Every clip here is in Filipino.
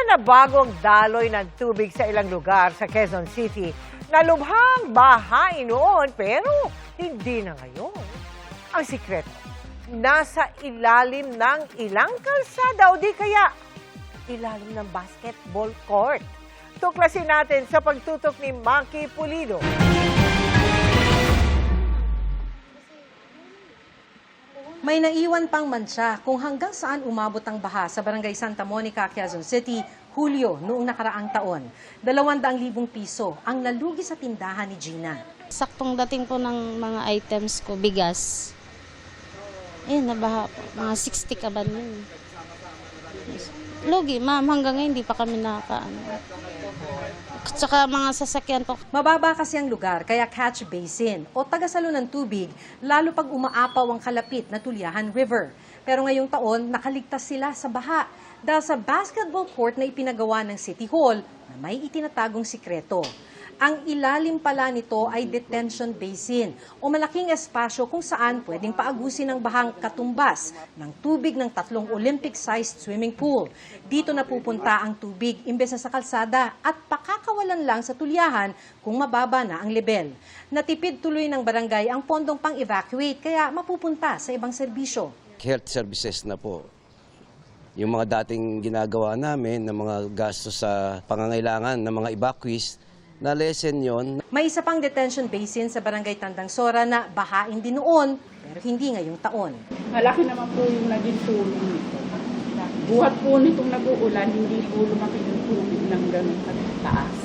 na bago ang daloy ng tubig sa ilang lugar sa Quezon City. Nalubhang bahain noon pero hindi na ngayon. Ang sikreto, nasa ilalim ng ilang kalsada o di kaya ilalim ng basketball court. Tuklasin natin sa pagtutok ni Maki Pulido. May naiwan pang mantsa kung hanggang saan umabot ang baha sa Barangay Santa Monica, Quezon City, Hulyo noong nakaraang taon. 200,000 piso ang nalugi sa tindahan ni Gina. Saktong dating po ng mga items ko, bigas. Nabaha po. Mga 60 kaban yun. Lugi, ma'am, hanggang ngayon hindi pa kami nakakaano. Tsaka mga sasakyan po. Mababa kasi ang lugar, kaya catch basin o tagasalo ng tubig, lalo pag umaapaw ang kalapit na Tulyahan River. Pero ngayong taon, nakaligtas sila sa baha dahil sa basketball court na ipinagawa ng City Hall na may itinatagong sikreto. Ang ilalim pala nito ay detention basin o malaking espasyo kung saan pwedeng paagusin ng bahang katumbas ng tubig ng 3 Olympic-sized swimming pool. Dito napupunta ang tubig imbes na sa kalsada at pakakawalan lang sa tulyahan kung mababa na ang level. Natipid tuloy ng barangay ang pondong pang-evacuate kaya mapupunta sa ibang serbisyo. Health services na po. Yung mga dating ginagawa namin na mga gastos sa pangangailangan ng mga evacuees, na-lessen yon. May isa pang detention basin sa Barangay Tandang Sora na bahain din noon, pero hindi ngayong taon. Malaki naman po yung naging tulong nito. Buhat po nitong nag-uulan, hindi po lumaki yung tubig ng ganun taas.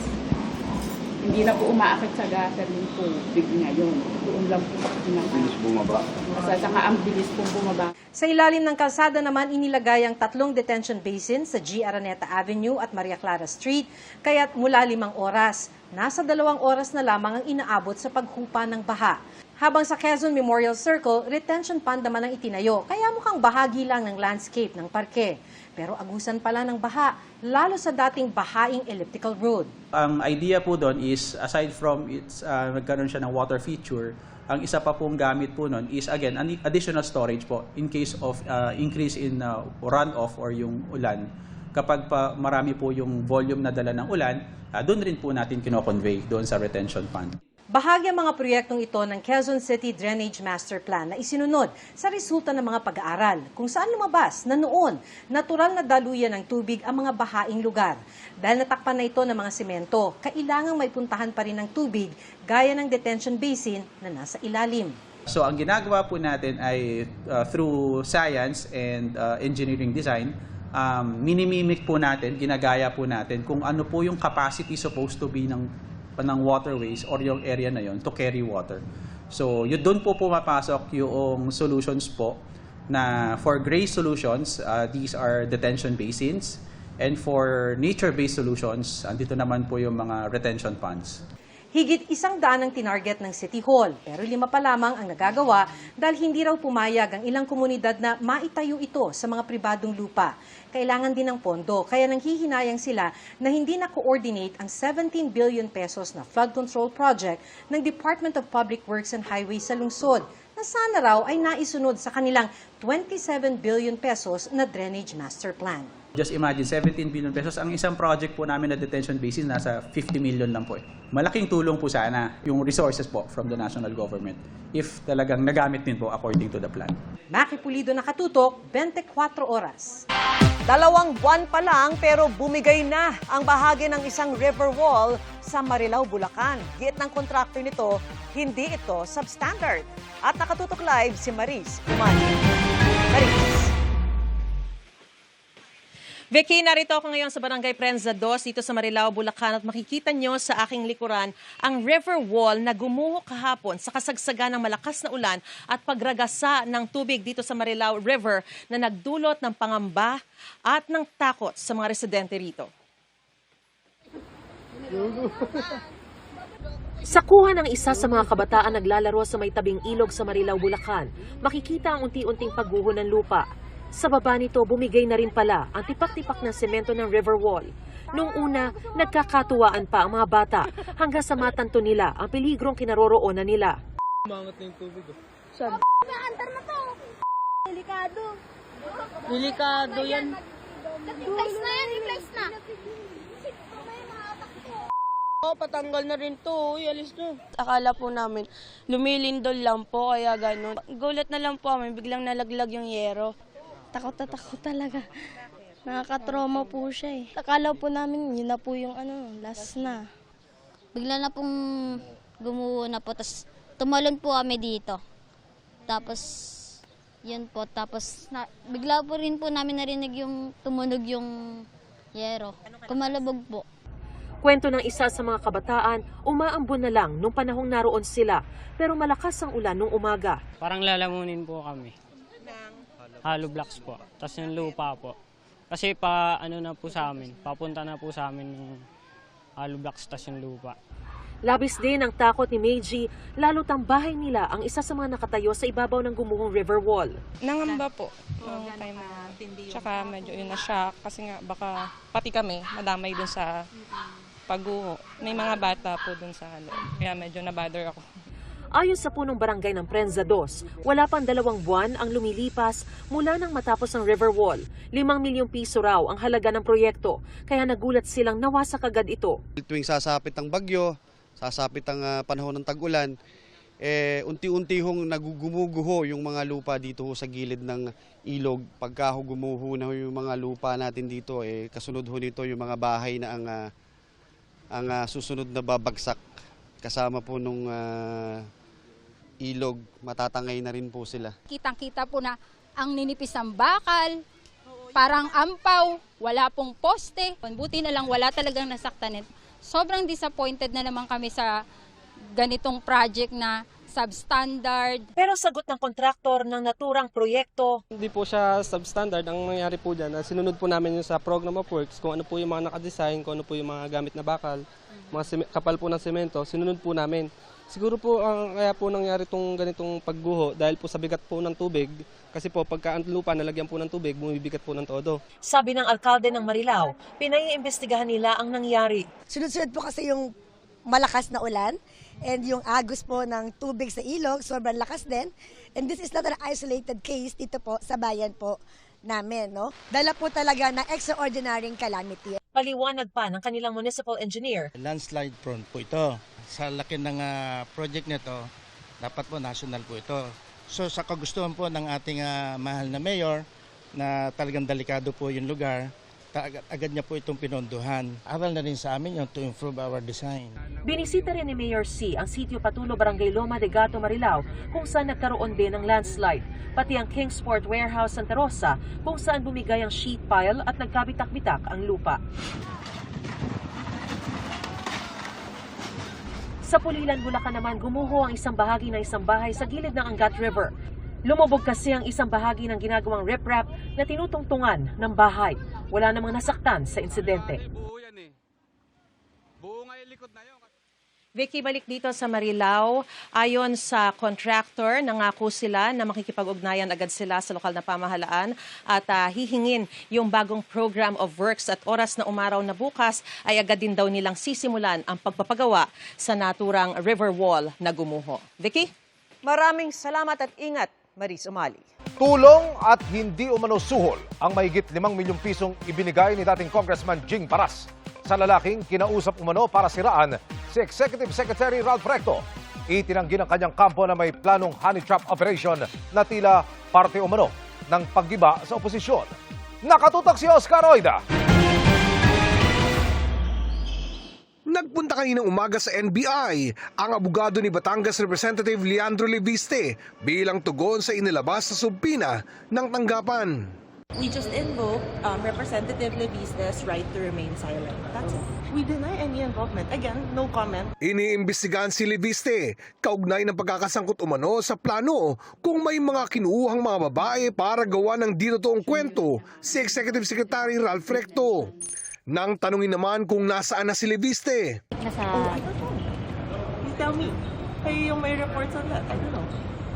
Hindi na po umaakit sa gasan yung tubig ngayon. Doon lang po bilis bumaba. Saka ang bilis po bumaba. Sa ilalim ng kalsada naman inilagay ang 3 detention basin sa G. Araneta Avenue at Maria Clara Street, kaya't mula 5 oras, nasa 2 oras na lamang ang inaabot sa paghupa ng baha. Habang sa Quezon Memorial Circle, retention pond naman ang itinayo, kaya mukhang bahagi lang ng landscape ng parke. Pero agusan pala ng baha, lalo sa dating bahaing elliptical road. Ang idea po doon is, aside from nagkaroon siya ng water feature, ang isa pa pong gamit po noon is, again, an additional storage po in case of increase in runoff or yung ulan. Kapag pa marami po yung volume na dala ng ulan, doon rin po natin kino-convey doon sa retention pond. Bahagi ang mga proyektong ito ng Quezon City Drainage Master Plan na isinunod sa resulta ng mga pag-aaral kung saan lumabas na noon natural na daluyan ng tubig ang mga bahaing lugar. Dahil natakpan na ito ng mga semento, kailangang may puntahan pa rin ng tubig gaya ng detention basin na nasa ilalim. So ang ginagawa po natin ay through science and engineering design, minimimic po natin, ginagaya po natin kung ano po yung capacity supposed to be ng waterways or yung area na yon to carry water. So, yun doon po pumapasok yung solutions po na for gray solutions, these are detention basins. And for nature-based solutions, andito naman po yung mga retention ponds. Higit 100 ang tinarget ng City Hall, pero 5 pa lamang ang nagagawa dahil hindi raw pumayag ang ilang komunidad na maitayo ito sa mga pribadong lupa. Kailangan din ng pondo, kaya nanghihinayang sila na hindi na-coordinate ang 17 billion pesos na flood control project ng Department of Public Works and Highways sa lungsod, na sana raw ay naisunod sa kanilang 27 billion pesos na drainage master plan. Just imagine, 17 billion pesos. Ang isang project po namin na detention basin, nasa 50 million lang po. Malaking tulong po sana yung resources po from the national government if talagang nagamit din po according to the plan. Maki Pulido, nakatutok, 24 oras. 2 buwan pa lang pero bumigay na ang bahagi ng isang river wall sa Marilao, Bulacan. Giit ng kontraktor nito, hindi ito substandard. At nakatutok live si Maris Umani. Maris. Vicky, narito ako ngayon sa Barangay Prensa 2 dito sa Marilao, Bulacan at makikita nyo sa aking likuran ang river wall na gumuho kahapon sa kasagsagan ng malakas na ulan at pagragasa ng tubig dito sa Marilao River na nagdulot ng pangamba at ng takot sa mga residente rito. Sa kuha ng isa sa mga kabataan naglalaro sa may tabing ilog sa Marilao, Bulacan, makikita ang unti-unting pagguho ng lupa. Sa baba nito, bumigay na rin pala ang tipak-tipak na semento ng river wall. Noong una, nagkakatuwaan pa ang mga bata hanggang sa matanto nila ang peligrong kinaroroonan nila. Umangat na yung tubig. Saan? Antar na to. Delikado. Delikado yan. Replace na yan, replace na. patanggal na rin to. Uy, alis na. Akala po namin, lumilindol lang po, kaya gano'n. Gulat na lang po kami, biglang nalaglag yung yero. Takot na takot talaga. Nakakatrauma po siya eh. Akala po namin yun na po yung last na. Bigla na pong gumuho na po, tapos tumalon po kami dito. Tapos, yun po, tapos bigla po rin po namin narinig yung tumunog yung yero. Kumalabog po. Kwento ng isa sa mga kabataan, umaambon na lang nung panahong naroon sila, pero malakas ang ulan nung umaga. Parang lalamunin po kami. Hollow blocks po. Tapos yung lupa po. Kasi na po sa amin, papunta na po sa amin yung hollow blocks tapos yung lupa. Labis din ang takot ni Meiji, lalo't ang bahay nila ang isa sa mga nakatayo sa ibabaw ng gumuhong river wall. Nangamba po. Tsaka medyo yun na-shock kasi nga baka pati kami madamay dun sa pagguho. May mga bata po dun sa loob. Kaya medyo na-bother ako. Ayon sa punong barangay ng Prensa 2, wala pang 2 buwan ang lumilipas mula nang matapos ang river wall. 5 milyong piso raw ang halaga ng proyekto, kaya nagulat silang nawasak agad ito. Tuwing sasapit ang bagyo, sasapit ang panahon ng tag-ulan, unti-unti hong nagugumuguho yung mga lupa dito sa gilid ng ilog. Pagka gumuho na yung mga lupa natin dito, kasunod ho nito yung mga bahay na ang susunod na babagsak. Kasama po nung ilog, matatangay na rin po sila. Kitang-kita po na ang ninipis ng bakal, parang ampaw, wala pong poste. Buti na lang wala talagang nasaktan. Sobrang disappointed na naman kami sa ganitong project na substandard. Pero sagot ng kontraktor ng naturang proyekto, Hindi po siya substandard. Ang nangyari po dyan, sinunod po namin yung sa program of works, kung ano po yung mga nakadesign, kung ano po yung mga gamit na bakal, mga kapal po ng semento, sinunod po namin. Siguro po kaya po nangyari itong ganitong pagguho dahil po sa bigat po ng tubig. Kasi po pagka ang lupa nalagyan po ng tubig, bumibigat po ng todo. sabi ng alkalde ng Marilao, pinaiimbestigahan nila ang nangyari. Sunod-sunod po kasi yung malakas na ulan and yung agos po ng tubig sa ilog, sobrang lakas din. And this is not an isolated case dito po sa bayan po namin, no? Dala po talaga na extraordinary calamity. Paliwanag pa ng kanilang municipal engineer. Landslide prone po ito. Sa laki ng project nito, dapat po national po ito. So sa kagustuhan po ng ating mahal na mayor na talagang delikado po yung lugar, agad niya po itong pinondohan. Aral na rin sa amin yung to improve our design. Binisita rin ni Mayor C ang sitio Patulo, Barangay Loma de Gato, Marilao, kung saan nagkaroon din ng landslide. Pati ang Kingsport Warehouse Santa Rosa, kung saan bumigay ang sheet pile at nagkabitak-bitak ang lupa. Sa Pulilan, Bulacan naman, gumuho ang isang bahagi ng isang bahay sa gilid ng Angat River. Lumubog kasi ang isang bahagi ng ginagawang riprap na tinutungtungan ng bahay. Wala namang nasaktan sa insidente. Vicky, balik dito sa Marilao. Ayon sa contractor, nangako sila na makikipag-ugnayan agad sila sa lokal na pamahalaan at hihingin yung bagong program of works at oras na umaraw na bukas ay agad din daw nilang sisimulan ang pagpapagawa sa naturang river wall na gumuho. Vicky? Maraming salamat at ingat, Maris Umali. Tulong at hindi umano suhol ang mahigit 5 milyong pisong ibinigay ni dating Congressman Jing Paras sa lalaking kinausap umano para siraan si Executive Secretary Ralph Recto. Itinanggi ng kanyang kampo na may planong honey trap operation na tila parte umano ng paggiba sa oposisyon. Nakatutok si Oscar Oida. Nagpunta kaninang umaga sa NBI ang abogado ni Batangas Representative Leandro Leviste bilang tugon sa inilabas na subpina ng tanggapan. We just invoke Representative Leviste's right to remain silent. That's it. We deny any involvement. Again, no comment. Iniimbestigahan si Leviste, kaugnay ng pagkakasangkot umano sa plano kung may mga kinuuhang mga babae para gawa ng di totoong kwento si Executive Secretary Ralph Recto. Nang tanungin naman kung nasaan na si Leviste. Oh, I don't know. You tell me. Kayo yung may reports on that. I don't know.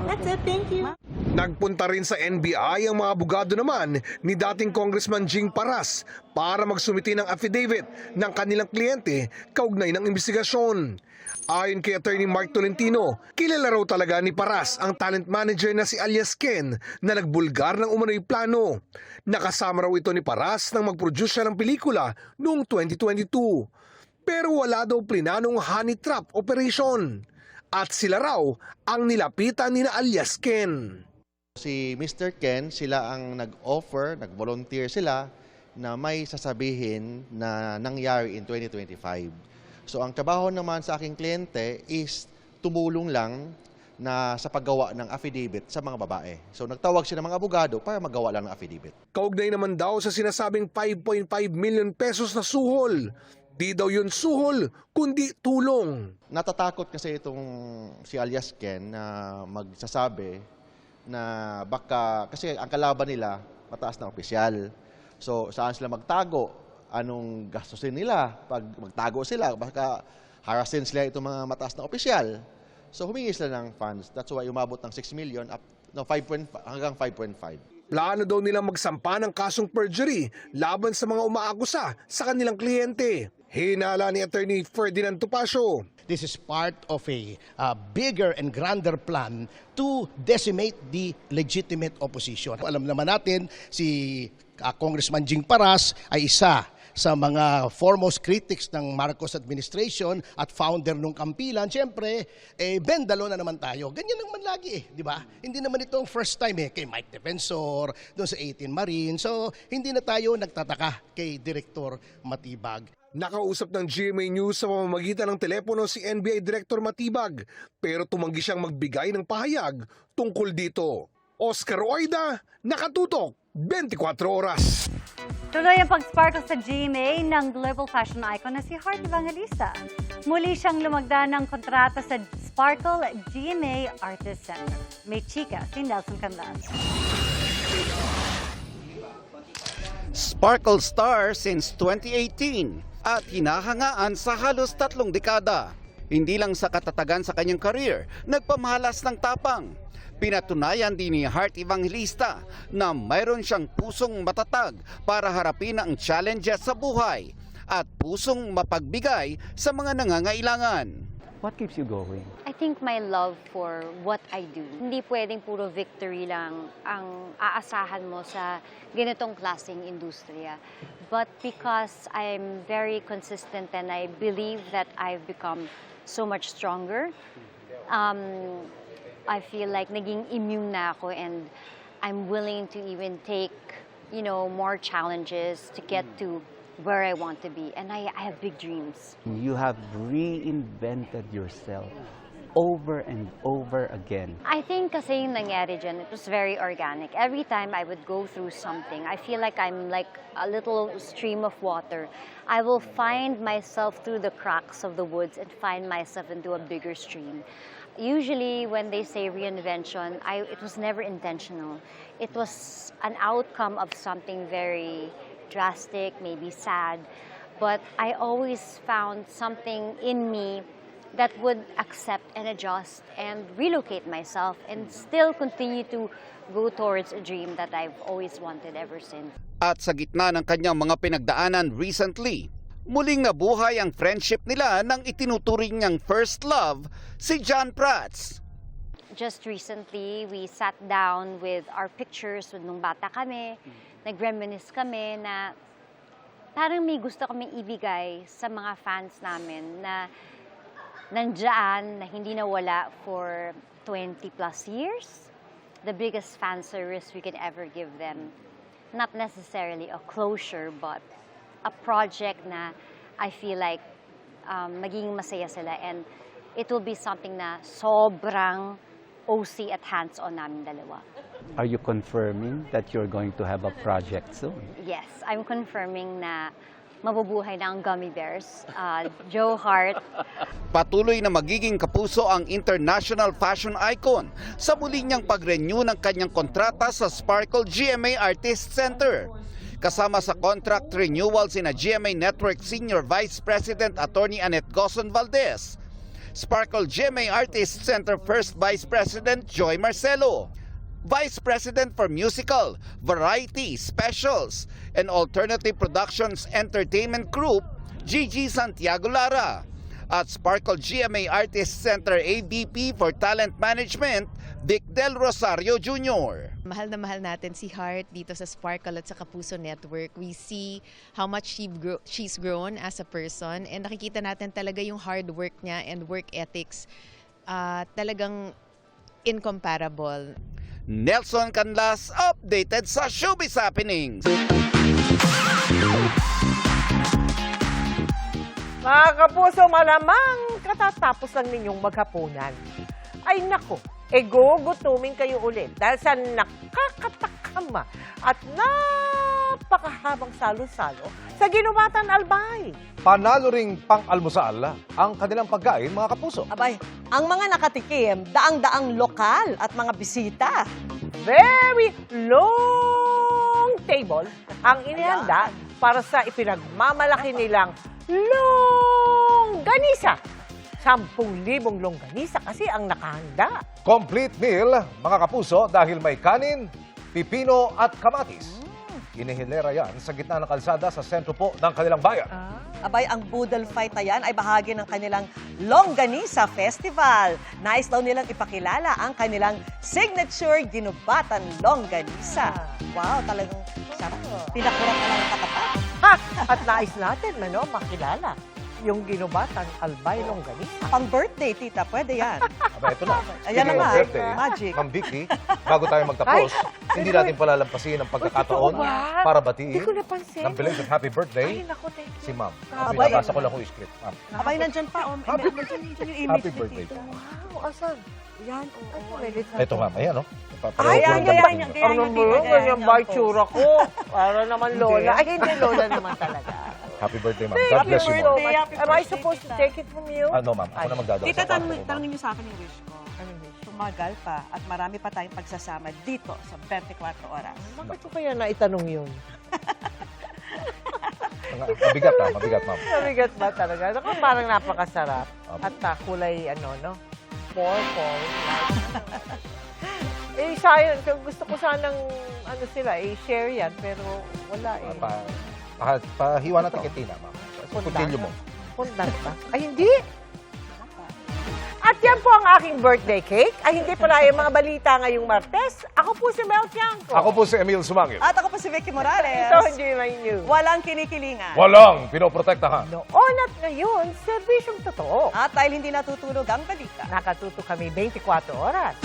That's it. Thank you. Nagpunta rin sa NBI ang mga abogado naman ni dating Congressman Jing Paras para magsumiti ng affidavit ng kanilang kliyente kaugnay ng investigasyon. Ayon kay Attorney Mark Tolentino, kilala raw talaga ni Paras ang talent manager na si alias Ken na nagbulgar ng umano'y plano. Nakasama raw ito ni Paras nang mag-produce siya ng pelikula noong 2022. pero wala daw plinanong honey trap operation. At sila raw ang nilapitan ni alias Ken. Si Mr. Ken, sila ang nag-offer, nag-volunteer sila na may sasabihin na nangyari in 2025. So ang trabaho naman sa aking kliyente is tumulong lang na sa paggawa ng affidavit sa mga babae. So nagtawag siya ng mga abogado para magawa lang ng affidavit. Kaugnay naman daw sa sinasabing 5.5 million pesos na suhol. Di daw yun suhol, kundi tulong. Natatakot kasi itong si alias Ken na magsasabi na baka, kasi ang kalaban nila, mataas na opisyal. So saan sila magtago? Anong gastusin nila? Pag magtago sila, baka harasin sila itong mga mataas na opisyal. So humingi sila ng funds. That's why umabot ng 6 million hanggang 5.5. Plano daw nilang magsampa ng kasong perjury laban sa mga umaakusa sa kanilang kliyente. Hinala ni Attorney Ferdinand Topacio. This is part of a bigger and grander plan to decimate the legitimate opposition. Alam naman natin, si Congressman Jing Paras ay isa sa mga foremost critics ng Marcos administration at founder ng Kampilan. Siyempre, bendalo na naman tayo. Ganyan naman lagi di ba? Hindi naman itong first time kay Mike Defensor, doon sa 18 Marine. So, hindi na tayo nagtataka kay Director Matibag. Nakausap ng GMA News sa pamamagitan ng telepono si NBI Director Matibag, pero tumanggi siyang magbigay ng pahayag tungkol dito. Oscar Oida, Nakatutok, 24 Oras. Tuloy ang pag-sparkle sa GMA ng global fashion icon na si Heart Evangelista. Muli siyang lumagda ng kontrata sa Sparkle GMA Artist Center. May chika si Nelson Canlas. Sparkle star since 2018 at hinahangaan sa halos 3 dekada. Hindi lang sa katatagan sa kanyang career, nagpamahalas ng tapang. Pinatunayan din ni Heart Evangelista na mayroon siyang pusong matatag para harapin ang challenges sa buhay at pusong mapagbigay sa mga nangangailangan. What keeps you going? I think my love for what I do. Hindi pwedeng puro victory lang ang aasahan mo sa ganitong klaseng industriya. But because I'm very consistent and I believe that I've become so much stronger, I feel like naging immune na ako and I'm willing to even take, more challenges to get to where I want to be. And I have big dreams. You have reinvented yourself over and over again. I think kasi yung nangyari dyan, it was very organic. Every time I would go through something, I feel like I'm like a little stream of water. I will find myself through the cracks of the woods and find myself into a bigger stream. Usually when they say reinvention, it was never intentional. It was an outcome of something very drastic, maybe sad, but I always found something in me that would accept and adjust and relocate myself and still continue to go towards a dream that I've always wanted ever since. At sa gitna ng kanyang mga pinagdaanan recently, muling nabuhay ang friendship nila ng itinuturing niyang first love, si John Prats. Just recently, we sat down with our pictures nung bata kami. Nag-reminisce kami na parang may gusto kami ibigay sa mga fans namin na nandyan, na hindi nawala for 20 plus years. The biggest fan service we can ever give them. Not necessarily a closure, but a project na I feel like magiging masaya sila and it will be something na sobrang OC at hands-on namin dalawa. Are you confirming that you're going to have a project soon? Yes, I'm confirming na mabubuhay na ang Gummy Bears. Joe Hart. Patuloy na magiging kapuso ang international fashion icon sa muli niyang pag-renew ng kanyang kontrata sa Sparkle GMA Artist Center. Kasama sa contract renewal sina GMA Network Senior Vice President Attorney Annette Gozon Valdez, Sparkle GMA Artist Center First Vice President Joy Marcelo, Vice President for Musical, Variety, Specials, and Alternative Productions Entertainment Group, Gigi Santiago Lara, at Sparkle GMA Artist Center AVP for Talent Management, Vic Del Rosario Jr. Mahal na mahal natin si Heart dito sa Sparkle at sa Kapuso Network. We see how much she's grown as a person and nakikita natin talaga yung hard work niya and work ethics. Talagang incomparable. Nelson Canlas, updated sa Showbiz Happenings. Mga kapuso, malamang katatapos lang ninyong maghapunan. Ay nako, gugutumin kayo ulit dahil sa nakakatakama at napakahabang salo-salo sa Ginubatan Albay. Panalo ring pang-almusal ang kanilang pagkain, mga kapuso. Abay, ang mga nakatikim, daang-daang lokal at mga bisita. Very long table ang inihanda para sa ipinagmamalaki nilang longganisa. 10,000 longganisa kasi ang nakahanda. Complete meal, mga kapuso, dahil may kanin, pipino at kamatis. Inihilera yan sa gitna ng kalsada sa sentro po ng kanilang bayan. Abay, ang Boodle Fight na yan ay bahagi ng kanilang Longganisa Festival. Nais daw nilang ipakilala ang kanilang signature Ginubatan Longganisa. Wow, talagang sarap. Pinakurat na lang ang katapat. At nais natin makilala yung Ginubatan Albay Longganisa. Pang birthday, tita, pwede yan. Aba, ito na. Ayan Speaking of naman, birthday, magic. Ma'am Vicky, bago tayo magtapos, hindi natin palalampasin ang pagkakataon para batiin Hindi ko napansin. ng belated happy birthday Ay, naku, thank you. si Ma'am. Abay, Binabasa ko lang yung script, Ma'am. Abay, nandyan pa. Happy Nandyan yung image Happy ni birthday tita. po. Wow, asan? Yan, oo. Ito, Ma'am. Ayan, no? Ay, Papareho ko yan, lang yan. Ano mo, ganyan ba yung tsura ko? Para naman lola. Ay, hindi lola naman talaga. Happy birthday, Ma'am. God bless you, Ma'am. Am I supposed to take it from you? Ano, Ma'am? Ako na magdadala Tita, sa kwarto mo, Ma'am. tanongin niyo sa akin yung wish ko. Tumagal pa at marami pa tayong pagsasama dito sa 24 oras. Bakit ko kaya naitanong yun? Mabigat, ha? Mabigat, Ma'am. Mabigat ba talaga? Naku, parang napakasarap. At kulay, purple. Sayang. Gusto ko sanang, share yan. Pero wala eh. Pahiwa natin kay Tina, Ma'am. Kutilyo mo. Pundan ba? Ay, hindi. At yan po ang aking birthday cake. Ay, hindi pala yung mga balita ngayong Martes. Ako po si Mel Tiangco. Ako po si Emil Sumangil. At ako po si Vicky Morales. Ito, hindi may news. Walang kinikilingan. Walang pinoprotektahan. Noon at ngayon, serbisyong totoo. At dahil hindi natutulog ang balita. Nakatuto kami 24 oras.